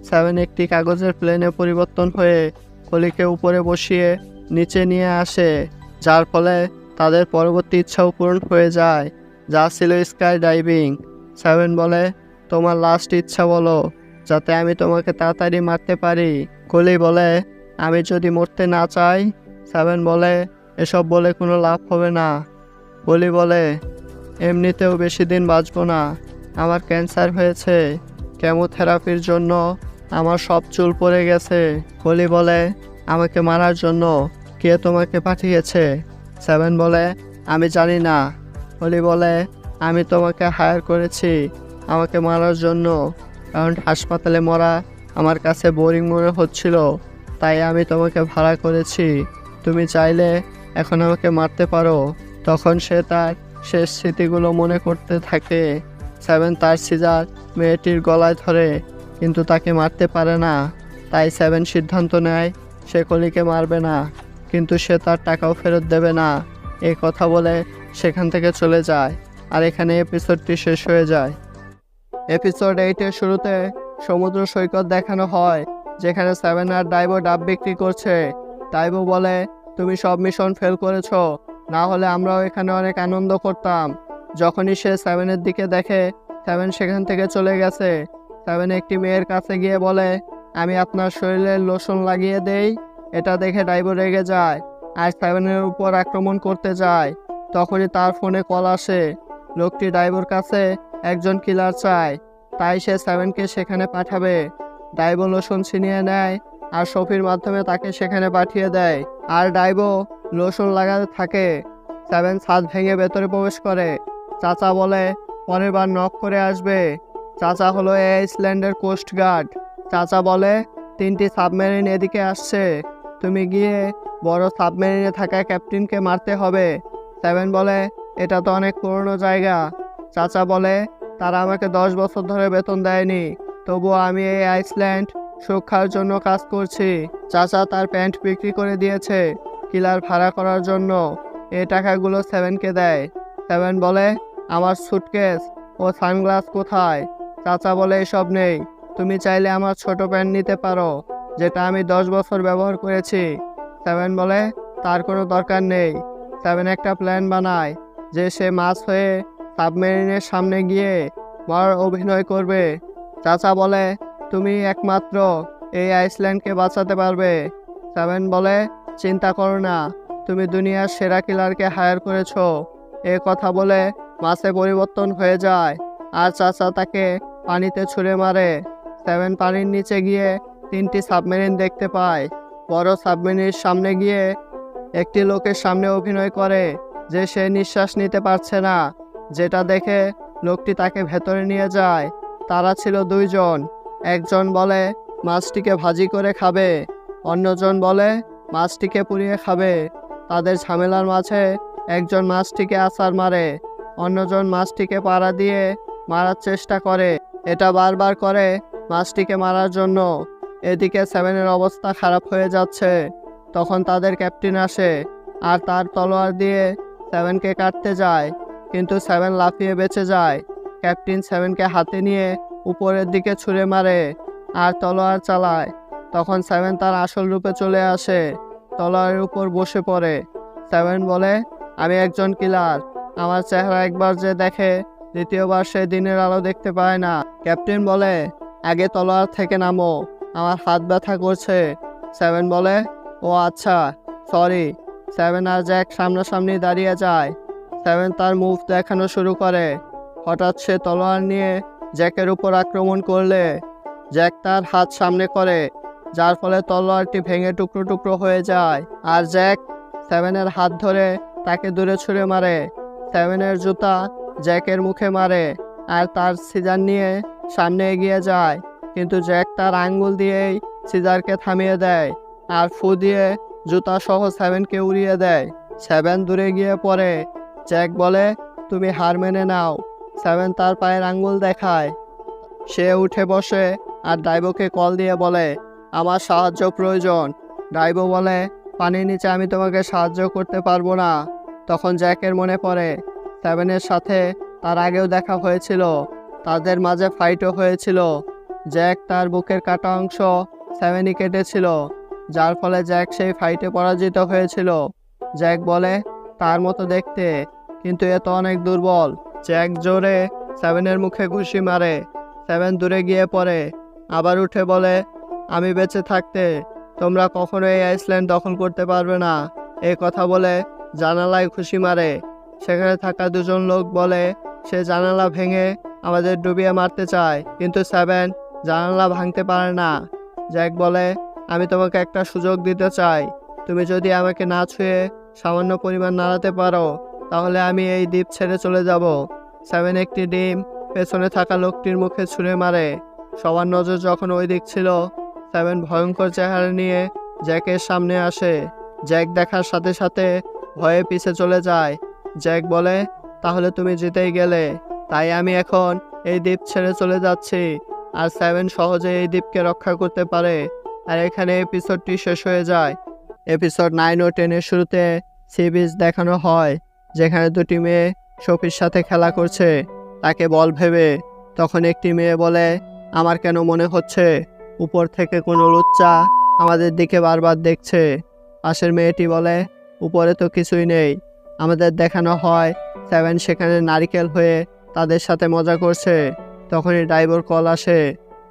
7 একটি কাগজের প্লেনে পরিবর্তন হয়ে কলিকে উপরে বসিয়ে নিচে নিয়ে আসে, যার ফলে তাদের পরবর্তী ইচ্ছাও পূরণ হয়ে যায়, যা ছিল স্কাই ডাইভিং। 7 বলে, তোমার লাস্ট ইচ্ছা বলো, যাতে আমি তোমাকে তাড়াতাড়ি মারতে পারি। কলি বলে, আমি যদি মরতে না চাই। 7 বলে, এসব বলে কোনো লাভ হবে না। কলি বলে, এমনিতেও বেশি দিন বাঁচব না, আমার ক্যান্সার হয়েছে, কেমোথেরাপির জন্য আমার সব চুল পড়ে গেছে। কলি বলে, আমাকে মারার জন্য কে তোমাকে পাঠিয়েছে? 7 বলে, আমি জানি না। কলি বলে, আমি তোমাকে হায়ার করেছি আমাকে মারার জন্য, কারণ হাসপাতালে মরা আমার কাছে বোরিং মনে হচ্ছিল, তাই আমি তোমাকে ভাড়া করেছি। তুমি চাইলে এখন আমাকে মারতে পারো। তখন সে তার শেষ স্মৃতিগুলো মনে করতে থাকে। 7 তার সিজার মেয়েটির গলায় ধরে, কিন্তু তাকে মারতে পারে না। তাই 7 সিদ্ধান্ত নেয় সে কলিকে মারবে না, কিন্তু সে তার টাকাও ফেরত দেবে না। এই কথা বলে সেখান থেকে চলে যায়। আর এখানে এপিসোডটি শেষ হয়ে যায়। এপিসোড 8-এর শুরুতে সমুদ্র সৈকত দেখানো হয়, যেখানে 7 আর ডাইভো ডাব বিক্রি করছে। ডাইভো বলে, তুমি সব মিশন ফেল করেছো, না হলে আমরাও এখানে অনেক আনন্দ করতাম। যখনই সে 7-এর দিকে দেখে, 7 সেখান থেকে চলে গেছে। 7 একটি মেয়ের কাছে গিয়ে বলে, আমি আপনার শরীরে লোশন লাগিয়ে দেই। এটা দেখে ডাইভো রেগে যায় আর 7-এর উপর আক্রমণ করতে যায়। তখনই তার ফোনে কল আসে। লোকটি ডাইভোর কাছে একজন কিলার চায়, তাই সে 7কে সেখানে পাঠাবে। ডাইভো লোশন ছিনিয়ে নেয় আর সফির মাধ্যমে তাকে সেখানে পাঠিয়ে দেয়। আর ডাইভো লোশন লাগাতে থাকে। 7 ছাদ ভেঙে ভেতরে প্রবেশ করে। চাচা বলে, পরের বার নক করে আসবে। চাচা হলো এই আইসল্যান্ডের কোস্ট গার্ড। চাচা বলে, 3টি সাবমেরিন এদিকে আসছে, তুমি গিয়ে বড় সাবমেরিনে থাকা ক্যাপ্টেনকে মারতে হবে। 7 বলে, এটা তো অনেক পুরনো জায়গা। চাচা বলে, তারা আমাকে 10 বছর ধরে বেতন দেয়নি, তবুও আমি এই আইসল্যান্ড সুরক্ষার জন্য কাজ করছি। চাচা তার প্যান্ট বিক্রি করে দিয়েছে কিলার ভাড়া করার জন্য। এই টাকাগুলো 7কে দেয়। 7 বলে, আমার সুটকেস ও সানগ্লাস কোথায়? চাচা বলে, এসব নেই, তুমি চাইলে আমার ছোট প্যান্ট নিতে পারো, যেটা আমি 10 বছর ব্যবহার করেছি। 7 বলে, তার কোনো দরকার নেই। 7 একটা প্ল্যান বানায় যে সে মাছ হয়ে সাবমেরিনের সামনে গিয়ে মরার অভিনয় করবে। চাচা বলে, তুমি একমাত্র এই আইসল্যান্ডকে বাঁচাতে পারবে। 7 বলে, চিন্তা করো না, তুমি দুনিয়ার সেরা কিলারকে হায়ার করেছো। এ কথা বলে মাছে পরিবর্তন হয়ে যায় আর চাচা তাকে পানিতে ছুঁড়ে মারে। 7 পানির নিচে গিয়ে 3টি সাবমেরিন দেখতে পায়। বড় সাবমেরিনের সামনে গিয়ে একটি লোকের সামনে অভিনয় করে যে সে নিঃশ্বাস নিতে পারছে না, যেটা দেখে লোকটি তাকে ভেতরে নিয়ে যায়। তারা ছিল 2 জন। একজন বলে মাছটিকে ভাজি করে খাবে, অন্যজন বলে মাছটিকে পুড়িয়ে খাবে। তাদের ঝামেলার মাঝে একজন মাছটিকে আছাড় মারে, অন্যজন মাছটিকে পাড়া দিয়ে মারার চেষ্টা করে। এটা বারবার করে মাছটিকে মারার জন্য। এদিকে 7-এর অবস্থা খারাপ হয়ে যাচ্ছে। তখন তাদের ক্যাপ্টেন আসে আর তার তলোয়ার দিয়ে 7কে কাটতে যায়, কিন্তু 7 লাফিয়ে বেঁচে যায়। ক্যাপ্টেন 7কে হাতে নিয়ে উপরের দিকে ছুঁড়ে মারে আর তলোয়ার চালায়। তখন 7 তার আসল রূপে চলে আসে, তলোয়ারের উপর বসে পড়ে। 7 বলে, আমি একজন কিলার, আমার চেহারা একবার যে দেখে দ্বিতীয়বার সে দিনের আলো দেখতে পায় না। ক্যাপ্টেন বলে, আগে তলোয়ার থেকে নামো, আমার হাত ব্যথা করছে। 7 বলে, ও আচ্ছা, সরি। 7 আর জ্যাক সামনাসামনি দাঁড়িয়ে যায়। 7 তার মুভ দেখানো শুরু করে। হঠাৎ সে তলোয়ার নিয়ে জ্যাকের উপর আক্রমণ করলে জ্যাক তার হাত সামনে করে, যার ফলে তলোয়ারটি ভেঙে টুকরো টুকরো হয়ে যায়। আর জ্যাক 7-এর হাত ধরে তাকে দূরে ছুঁড়ে মারে। 7-এর জুতা জ্যাকের মুখে মারে আর তার সিজার নিয়ে সামনে এগিয়ে যায়, কিন্তু জ্যাক তার আঙ্গুল দিয়েই সিজারকে থামিয়ে দেয় আর ফু দিয়ে জুতা সহ 7কে উড়িয়ে দেয়। 7 দূরে গিয়ে পড়ে। জ্যাক বলে, তুমি হার মেনে নাও। 7 তার পায়ের আঙ্গুল দেখায়। সে উঠে বসে আর ডাইভোকে কল দিয়ে বলে, আমার সাহায্য প্রয়োজন। ডাইভো বলে, পানির নিচে আমি তোমাকে সাহায্য করতে পারবো না। তখন জ্যাকের মনে পড়ে 7-এর সাথে তার আগেও দেখা হয়েছিল, তাদের মাঝে ফাইটও হয়েছিল। জ্যাক তার বুকের কাটা অংশ 7ই কেটেছিল, যার ফলে জ্যাক সেই ফাইটে পরাজিত হয়েছিল। জ্যাক বলে, তার মতো দেখতে, কিন্তু এ তো অনেক দুর্বল। জ্যাক জোরে 7-এর মুখে ঘুষি মারে। 7 দূরে গিয়ে পড়ে। আবার উঠে বলে, আমি বেঁচে থাকতে তোমরা কখনো এই আইসল্যান্ড দখল করতে পারবে না। এই কথা বলে জানালায় ঘুষি মারে। সেখানে থাকা 2 জন লোক বলে, সে জানালা ভেঙে আমাদের ডুবিয়ে মারতে চায়, কিন্তু 7 জানালা ভাঙতে পারে না। জ্যাক বলে, আমি তোমাকে একটা সুযোগ দিতে চাই, তুমি যদি আমাকে না ছুঁয়ে সামান্য পরিমাণ নাড়াতে পারো, তাহলে আমি এই দ্বীপ ছেড়ে চলে যাব। 7 একটি ডিম পেছনে থাকা লোকটির মুখে ছুঁড়ে মারে। সবার নজর যখন ওই দিক ছিল, 7 ভয়ঙ্কর চেহারা নিয়ে জ্যাকের সামনে আসে। জ্যাক দেখার সাথে সাথে ভয়ে পিছে চলে যায়। জ্যাক বলে, তাহলে তুমি জিতেই গেলে, তাই আমি এখন এই দ্বীপ ছেড়ে চলে যাচ্ছি। আর 7 সহজে এই দ্বীপকে রক্ষা করতে পারে। আর এখানে এপিসোডটি শেষ হয়ে যায়। এপিসোড 9 ও 10 এর শুরুতে সি বিচ দেখানো হয়, যেখানে দুটি মেয়ে সফির সাথে খেলা করছে তাকে বল ভেবে। তখন একটি মেয়ে বলে, আমার কেন মনে হচ্ছে উপর থেকে কোনো লুচ্চা আমাদের দিকে বারবার দেখছে। পাশের মেয়েটি বলে, উপরে তো কিছুই নেই। আমাদের দেখানো হয় 7 সেখানে নারিকেল হয়ে তাদের সাথে মজা করছে। তখনই ড্রাইভার কল আসে।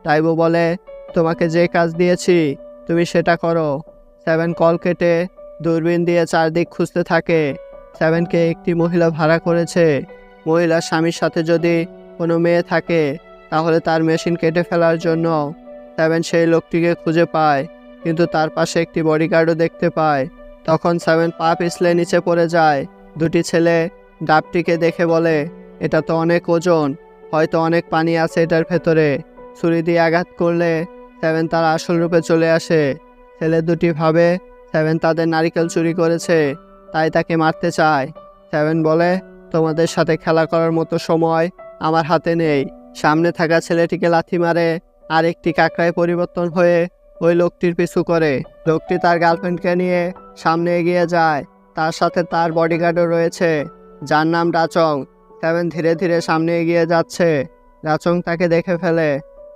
ড্রাইভার বলে, তোমাকে যে কাজ দিয়েছি তুমি সেটা করো। 7 কল কেটে দূরবীন দিয়ে চারদিক খুঁজতে থাকে। 7কে একটি মহিলা ভাড়া করেছে। মহিলার স্বামীর সাথে যদি কোনো মেয়ে থাকে তাহলে তার মেশিন কেটে ফেলার জন্য 7 সেই লোকটিকে খুঁজে পায়, কিন্তু তার পাশে একটি বডিগার্ডও দেখতে পায়। তখন 7 পা পিছলে নিচে পড়ে যায়। দুটি ছেলে ডাবটিকে দেখে বলে, এটা তো অনেক ওজন, হয়তো অনেক পানি আছে এটার ভেতরে। ছুরি দিয়ে আঘাত করলে 7 তার আসল রূপে চলে আসে। ছেলে দুটি ভাবে 7 তাদের নারিকেল চুরি করেছে, তাই তাকে মারতে চায়। 7 বলে, তোমাদের সাথে খেলা করার মতো সময় আমার হাতে নেই। সামনে থাকা ছেলেটিকে লাথি মারে আর একটি কাকড়ায় পরিবর্তন হয়ে ওই লোকটির পিছু করে। লোকটি তার গার্লফ্রেন্ডকে নিয়ে সামনে এগিয়ে যায়। তার সাথে তার বডিগার্ডও রয়েছে, যার নাম ডাচং। 7 ধীরে ধীরে সামনে এগিয়ে যাচ্ছে। ডাচং তাকে দেখে ফেলে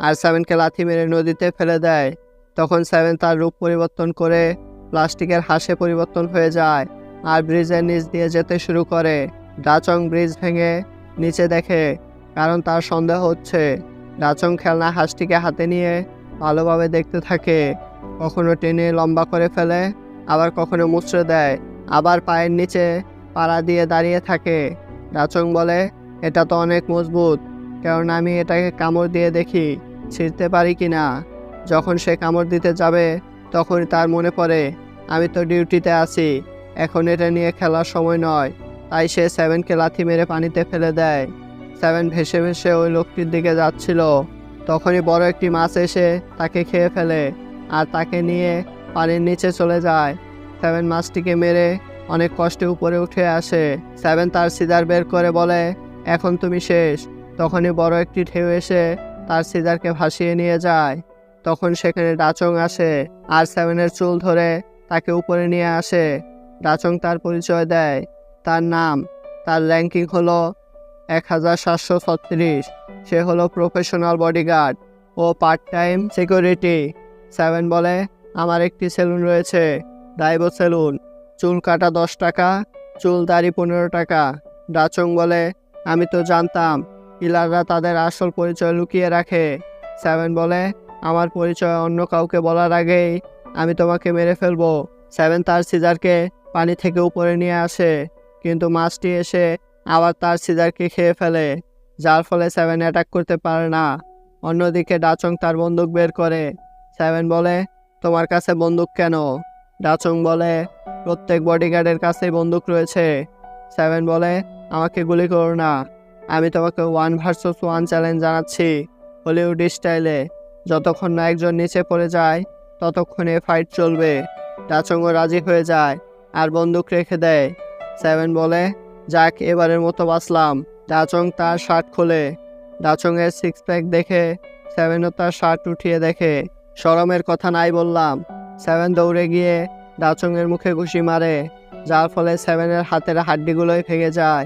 আর 7কে লাথি মেরে নদীতে ফেলে দেয়। তখন 7 তার রূপ পরিবর্তন করে প্লাস্টিকের হাঁসে পরিবর্তন হয়ে যায় আর ব্রিজের নিচ দিয়ে যেতে শুরু করে। ডাচং ব্রিজ ভেঙে নিচে দেখে, কারণ তার সন্দেহ হচ্ছে। ডাচং খেলনা হাঁসটিকে হাতে নিয়ে ভালোভাবে দেখতে থাকে। কখনো টেনে লম্বা করে ফেলে, আবার কখনো মুচড়ে দেয়, আবার পায়ের নিচে পাড়া দিয়ে দাঁড়িয়ে থাকে। ডাচং বলে, এটা তো অনেক মজবুত, কারণ আমি এটাকে কামড় দিয়ে দেখি ছিঁড়তে পারি কি না। যখন সে কামড় দিতে যাবে তখনই তার মনে পড়ে, আমি তো ডিউটিতে আছি, এখন এটা নিয়ে খেলার সময় নয়। তাই সে 7কে লাথি মেরে পানিতে ফেলে দেয়। 7 ভেসে ভেসে ওই লোকটির দিকে যাচ্ছিল। তখনই বড় একটি মাছ এসে তাকে খেয়ে ফেলে আর তাকে নিয়ে পানির নিচে চলে যায়। 7 মাছটিকে মেরে অনেক কষ্টে উপরে উঠে আসে। 7 তার সিজার বের করে বলে, এখন তুমি শেষ। তখনই বড় একটি ঢেউ এসে তার সিজারকে ভাসিয়ে নিয়ে যায়। তখন সেখানে ডাচং আসে আর 7-এর চুল ধরে তাকে উপরে নিয়ে আসে। ডাচং তার পরিচয় দেয়, তার নাম, তার র্যাঙ্কিং হলো 1736। সে হলো প্রফেশনাল বডিগার্ড ও পার্ট টাইম সিকিউরিটি। 7 বলে, আমার একটি সেলুন রয়েছে, ডাইভো সেলুন। চুল কাটা 10 টাকা, চুল দাড়ি 15 টাকা। ডাচং বলে, আমি তো জানতাম কিলাররা তাদের আসল পরিচয় লুকিয়ে রাখে। 7 বলে, আমার পরিচয় অন্য কাউকে বলার আগেই আমি তোমাকে মেরে ফেলবো। 7 তার সিজারকে পানি থেকে উপরে নিয়ে আসে, কিন্তু মাছটি এসে আবার তার সিজারকে খেয়ে ফেলে, যার ফলে 7 অ্যাটাক করতে পারে না। অন্যদিকে ডাচং তার বন্দুক বের করে। 7 বলে, তোমার কাছে বন্দুক কেন? ডাচং বলে, প্রত্যেক বডিগার্ডের কাছেই বন্দুক রয়েছে। 7 বলে, আমাকে গুলি করো না, আমি তোমাকে 1 ভার্সেস 1 চ্যালেঞ্জ জানাচ্ছি, হলিউড স্টাইলে। যতক্ষণ না একজন নিচে পড়ে যায় ততক্ষণে ফাইট চলবে। ডাচংও রাজি হয়ে যায় আর বন্দুক রেখে দেয়। 7 বলে, যাক, এবারের মতো বাঁচলাম। ডাচং তার শার্ট খোলে। ডাচংয়ের 6 প্যাক দেখে 7ও তার শার্ট উঠিয়ে দেখে। শরমের কথা নাই বললাম। 7 দৌড়ে গিয়ে ডাচংয়ের মুখে ঘুষি মারে, যার ফলে 7-এর হাতের হাড্ডিগুলোই ভেঙে যায়।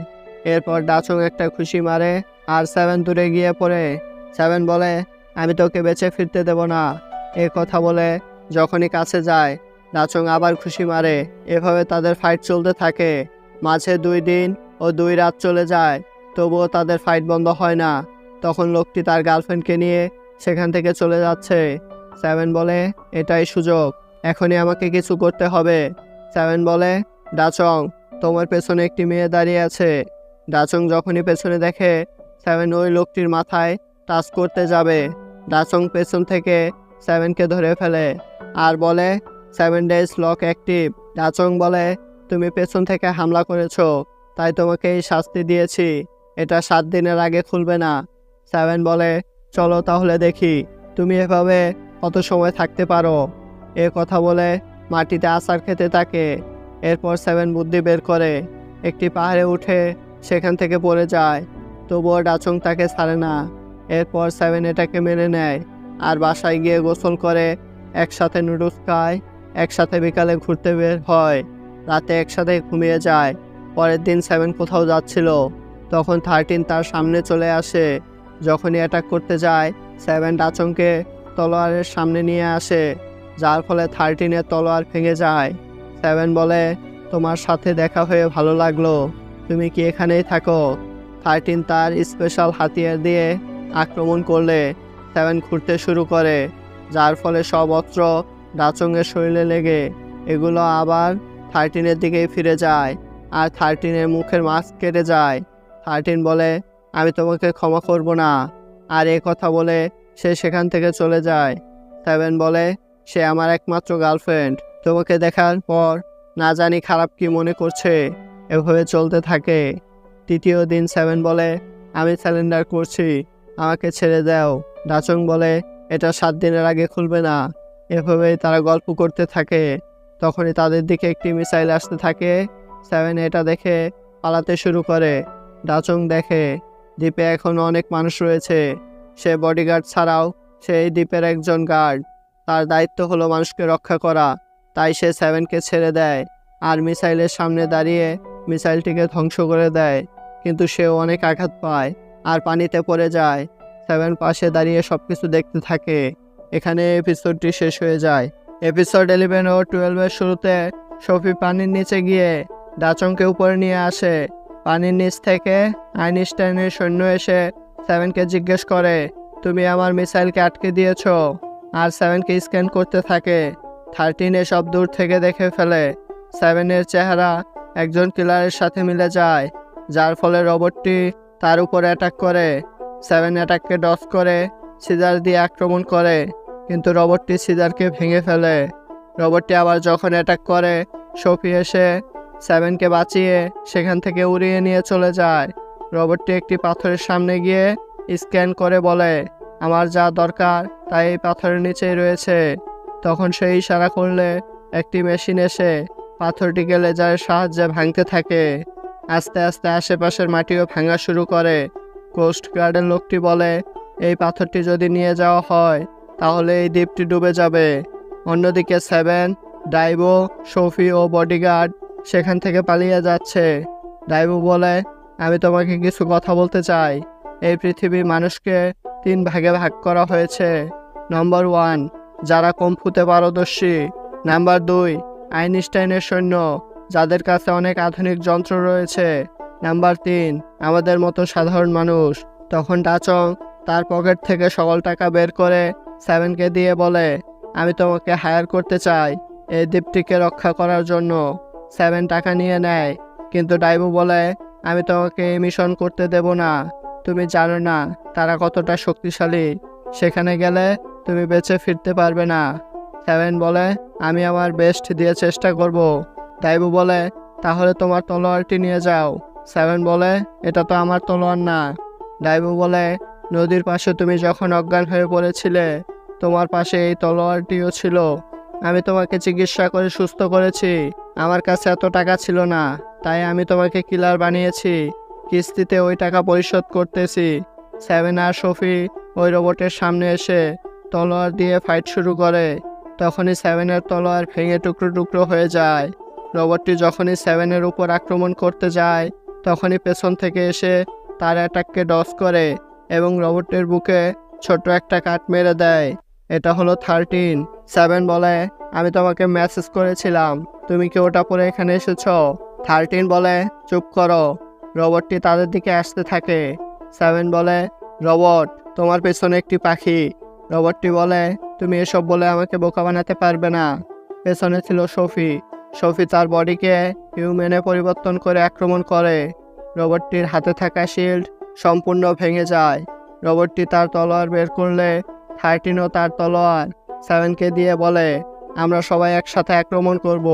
এরপর ডাচং একটা ঘুষি মারে আর 7 দূরে গিয়ে পড়ে। 7 বলে, আমি তোকে বেঁচে ফিরতে দেব না। এ কথা বলে যখনই কাছে যায় ডাচং আবার ঘুষি মারে। এভাবে তাদের ফাইট চলতে থাকে। মাঝে 2 দিন ও 2 রাত চলে যায়, তবুও তাদের ফাইট বন্ধ হয় না। তখন লোকটি তার গার্লফ্রেন্ডকে নিয়ে সেখান থেকে চলে যাচ্ছে। 7 বলে, এটাই সুযোগ, এখনই আমাকে কিছু করতে হবে। 7 বলে, ডাচং, তোমার পেছনে একটি মেয়ে দাঁড়িয়ে আছে। ডাচং যখনই পেছনে দেখে 7 ওই লোকটির মাথায় টাচ করতে যাবে। ডাচং পেছন থেকে 7কে ধরে ফেলে আর বলে, 7 ডেজ লক অ্যাক্টিভ। ডাচং বলে, তুমি পেছন থেকে হামলা করেছো, তাই তোমাকে এই শাস্তি দিয়েছি, এটা 7 দিনের আগে খুলবে না। 7 বলে, চলো তাহলে দেখি তুমি এভাবে কত সময় থাকতে পারো। এ কথা বলে মাটিতে আছাড় খেতে থাকে। এরপর 7 বুদ্ধি বের করে একটি পাহাড়ে উঠে সেখান থেকে পড়ে যায়, তবুও ডাচং তাকে ছাড়ে না। এরপর 7 এটাকে মেনে নেয় আর বাসায় গিয়ে গোসল করে, একসাথে নুডলস খায়, একসাথে বিকালে ঘুরতে বের হয়, রাতে একসাথে ঘুমিয়ে যায়। পরের দিন 7 কোথাও যাচ্ছিল, তখন 13 তার সামনে চলে আসে। যখনই অ্যাটাক করতে যায় 7 ডাচংকে তলোয়ারের সামনে নিয়ে আসে, যার ফলে 13-এর তলোয়ার ভেঙে যায়। 7 বলে, তোমার সাথে দেখা হয়ে ভালো লাগলো, তুমি কি এখানেই থাকো? 13 তার স্পেশাল হাতিয়ার দিয়ে আক্রমণ করলে 7 ঘুরতে শুরু করে, যার ফলে সব অস্ত্র ডাচংয়ের শরীরে লেগে এগুলো আবার 13-এর দিকেই ফিরে যায় আর 13-এর মুখের মাস্ক কেটে যায়। 13 বলে, আমি তোমাকে ক্ষমা করব না। আর এ কথা বলে সে সেখান থেকে চলে যায়। 7 বলে, সে আমার একমাত্র গার্লফ্রেন্ড, তোমাকে দেখার পর না জানি খারাপ কি মনে করছে। এভাবে চলতে থাকে। তৃতীয় দিন 7 বলে, আমি স্যালেন্ডার করছি, আমাকে ছেড়ে দাও। ডাচং বলে, এটা 7 দিনের আগে খুলবে না। এভাবেই তারা গল্প করতে থাকে। তখনই তাদের দিকে একটি মিসাইল আসতে থাকে। 7 এটা দেখে পালাতে শুরু করে। ডাচং দেখে দ্বীপে এখন অনেক মানুষ রয়েছে। সে বডিগার্ড ছাড়াও সে এই দ্বীপের একজন গার্ড, তার দায়িত্ব হলো মানুষকে রক্ষা করা। তাই সে 7কে ছেড়ে দেয় আর মিসাইলের সামনে দাঁড়িয়ে মিসাইলটিকে ধ্বংস করে দেয়, কিন্তু সেও অনেক আঘাত পায় আর পানিতে পড়ে যায়। 7 পাশে দাঁড়িয়ে সবকিছু দেখতে থাকে। এখানে এপিসোডটি শেষ হয়ে যায়। এপিসোড 11 ও 12-এর শুরুতে সফি পানির নিচে গিয়ে ডাচংকে উপরে নিয়ে আসে। পানির নিচ থেকে আইনস্টাইনের সৈন্য এসে 7কে জিজ্ঞেস করে, তুমি আমার মিসাইলকে আটকে দিয়েছ? আর 7কে স্ক্যান করতে থাকে। 13 এসব দূর থেকে দেখে ফেলে। 7-এর চেহারা একজন কিলারের সাথে মিলে যায়, যার ফলে রোবটটি তার উপর অ্যাটাক করে। 7 অ্যাটাককে ডজ করে সিজার দিয়ে আক্রমণ করে, কিন্তু রোবটটি সিজারকে ভেঙে ফেলে। রোবটটি আবার যখন অ্যাটাক করে, সফি এসে 7কে বাঁচিয়ে সেখান থেকে উড়িয়ে নিয়ে চলে যায়। রোবটটি একটি পাথরের সামনে গিয়ে স্ক্যান করে বলে, আমার যা দরকার তাই এই পাথরের নিচেই রয়েছে। তখন সে ইশারা করলে একটি মেশিন এসে পাথরটিকে লেজারের সাহায্যে ভাঙতে থাকে। আস্তে আস্তে আশেপাশের মাটিও ভাঙা শুরু করে। কোস্ট গার্ডের লোকটি বলে, এই পাথরটি যদি নিয়ে যাওয়া হয় তাহলে এই দ্বীপটি ডুবে যাবে। অন্যদিকে 7, ডাইভো, সফি ও বডিগার্ড সেখান থেকে পালিয়ে যাচ্ছে। ডাইভো বলে, আমি তোমাকে কিছু কথা বলতে চাই। এই পৃথিবীর মানুষকে 3 ভাগে ভাগ করা হয়েছে। নম্বর 1, যারা কম্পুতে পারদর্শী। নাম্বার 2, আইনস্টাইনের সৈন্য, যাদের কাছে অনেক আধুনিক যন্ত্র রয়েছে। নাম্বার 3, আমাদের মতো সাধারণ মানুষ। তখন ডাচং তার পকেট থেকে সকল টাকা বের করে 7কে দিয়ে বলে, আমি তোমাকে হায়ার করতে চাই এই দ্বীপটিকে রক্ষা করার জন্য। 7 টাকা নিয়ে নেয়, কিন্তু ডাইভো বলে, আমি তোমাকে এই মিশন করতে দেব না। তুমি জানো না তারা কতটা শক্তিশালী, সেখানে গেলে তুমি বেঁচে ফিরতে পারবে না। 7 বলে, আমি আমার বেস্ট দিয়ে চেষ্টা করব। ডাইভো বলে, তাহলে তোমার তলোয়ারটি নিয়ে যাও। 7 বলে, এটা তো আমার তলোয়ার না। ডাইভো বলে, নদীর পাশে তুমি যখন অজ্ঞান হয়ে পড়েছিলে তোমার পাশে এই তলোয়ারটিও ছিল। আমি তোমাকে চিকিৎসা করে সুস্থ করেছি। আমার কাছে এত টাকা ছিল না, তাই আমি তোমাকে কিলার বানিয়েছি। কিস্তিতে ওই টাকা পরিশোধ করতেছি। 7 আর সফি ওই রোবটের সামনে এসে তলোয়ার দিয়ে ফাইট শুরু করে। তখনই 7-এর তলোয়ার ভেঙে টুকরো টুকরো হয়ে যায়। রোবটটি যখনই 7-এর উপর আক্রমণ করতে যায় তখনই পেছন থেকে এসে তার অ্যাটাককে ডজ করে এবং রোবটের বুকে ছোট একটা কাট মেরে দেয়। এটা হলো 13। 7 বলে, আমি তোমাকে মেসেজ করেছিলাম, তুমি কি ওটা পরে এখানে এসেছ? 13 বলে, চুপ করো। রোবটটি তাদের দিকে আসতে থাকে। 7 বলে, রোবট, তোমার পেছনে একটি পাখি। রোবটটি বলে, তুমি এসব বলে আমাকে বোকা বানাতে পারবে না। পেছনে ছিল সফি। সফি তার বডিকে হিউম্যানে পরিবর্তন করে আক্রমণ করে। রোবটটির হাতে থাকা শিল্ড সম্পূর্ণ ভেঙে যায়। রোবটটি তার তলোয়ার বের করলে 13ও তার তলোয়ার 7কে দিয়ে বলে, আমরা সবাই একসাথে আক্রমণ করব।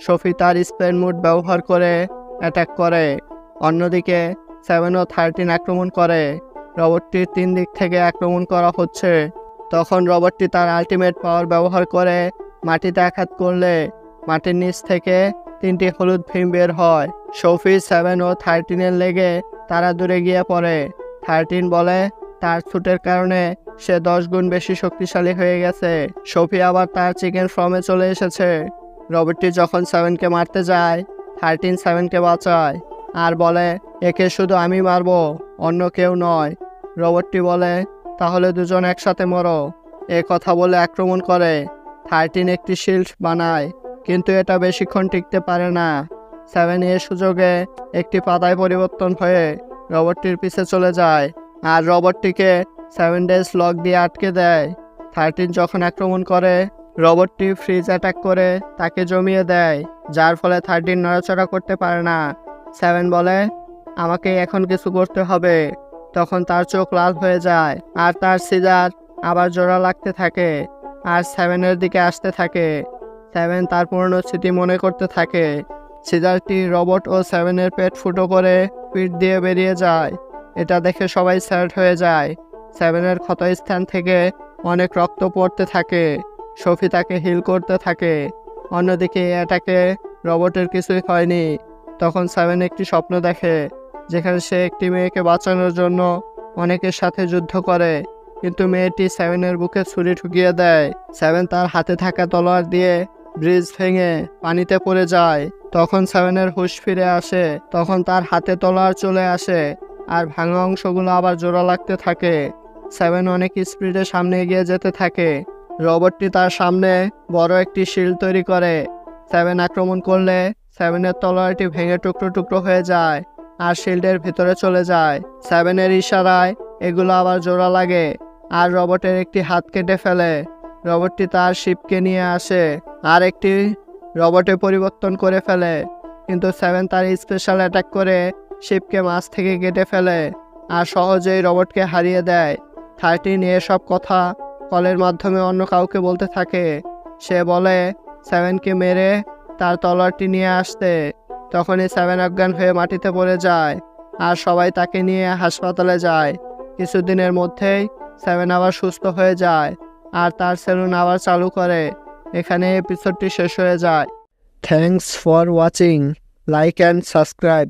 সফি তার স্পেন মুড ব্যবহার করে অ্যাটাক করে। অন্যদিকে 7 ও 13 আক্রমণ করে। রোবটটির 3 দিক থেকে আক্রমণ করা হচ্ছে। তখন রোবটটি তার আল্টিমেট পাওয়ার ব্যবহার করে মাটিতে আঘাত করলে মাটির নিচ থেকে 3টি হলুদ ভীম বের হয়। সফি 7 ও 13-এর লেগে তারা দূরে গিয়ে পড়ে। 13 বলে তার ছুটের কারণে সে 10 গুণ বেশি শক্তিশালী হয়ে গেছে। সফি আবার তার চিকেন ফর্মে চলে এসেছে। রবটটি যখন 7কে মারতে যায়, 13 7কে বাঁচায় আর বলে একে শুধু আমি মারবো, অন্য কেউ নয়। রবটটি বলে তাহলে দুজন একসাথে মরো। এ কথা বলে আক্রমণ করে। 13 একটি শিল্ড বানায়, কিন্তু এটা বেশিক্ষণ টিকতে পারে না। 7 এর সুযোগে একটি পাতায় পরিবর্তন হয়ে রবটটির পিছে চলে যায় আর রবটটিকে 7 ডেজ লক দিয়ে আটকে দেয়। 13 যখন আক্রমণ করে, রবটটি ফ্রিজ অ্যাটাক করে তাকে জমিয়ে দেয়, যার ফলে 13 নড়াচড়া করতে পারে না। 7 বলে আমাকে এখন কিছু করতে হবে। তখন তার চোখ লাল হয়ে যায় আর তার সিজার আবার জোড়া লাগতে থাকে আর 7 এর দিকে আসতে থাকে। 7 তার পুরনো স্মৃতি মনে করতে থাকে। সিজারটি রবট ও 7 এর পেট ফুটো করে পিঠ দিয়ে বেরিয়ে যায়। এটা দেখে সবাই স্যাড হয়ে যায়। 7 এর ক্ষতস্থান থেকে অনেক রক্ত পড়তে থাকে। সফি তাকে হিল করতে থাকে। অন্যদিকে এটাকে রবটের কিছুই হয়নি। তখন 7 একটি স্বপ্ন দেখে, যেখানে সে একটি মেয়েকে বাঁচানোর জন্য অনেকের সাথে যুদ্ধ করে, কিন্তু মেয়েটি 7 এর বুকে ছুরি ঢুকিয়ে দেয়। 7 তার হাতে থাকা তলোয়ার দিয়ে ব্রিজ ভেঙে পানিতে পড়ে যায়। তখন 7 এর হুঁশ ফিরে আসে। তখন তার হাতে তলোয়ার চলে আসে আর ভাঙা অংশগুলো আবার জোড়া লাগতে থাকে। 7 অনেক স্পিডে সামনে এগিয়ে যেতে থাকে। রবটটি তার সামনে বড় একটি শিল্ড তৈরি করে। 7 আক্রমণ করলে 7 এর তলোয়ারটি ভেঙে টুকরো টুকরো হয়ে যায় আর শিল্ডের ভিতরে চলে যায়। 7 এর ইশারায় এগুলো আবার জোড়া লাগে আর রবটের একটি হাত কেটে ফেলে। রবটটি তার শিপকে নিয়ে আসে আর একটি রবটে পরিবর্তন করে ফেলে, কিন্তু 7 তার স্পেশাল অ্যাটাক করে শিপকে মাছ থেকে কেটে ফেলে আর সহজেই রবটকে হারিয়ে দেয়। 13 এসব কথা কলের মাধ্যমে অন্য কাউকে বলতে থাকে। সে বলে 7কে মেরে তার তলোয়ারটি নিয়ে আসতে। তখনই 7 অজ্ঞান হয়ে মাটিতে পড়ে যায় আর সবাই তাকে নিয়ে হাসপাতালে যায়। কিছুদিনের মধ্যেই 7 আবার সুস্থ হয়ে যায় আর তার সেলুন আবার চালু করে। এখানে এপিসোডটি শেষ হয়ে যায়। Thanks for watching. Like and subscribe.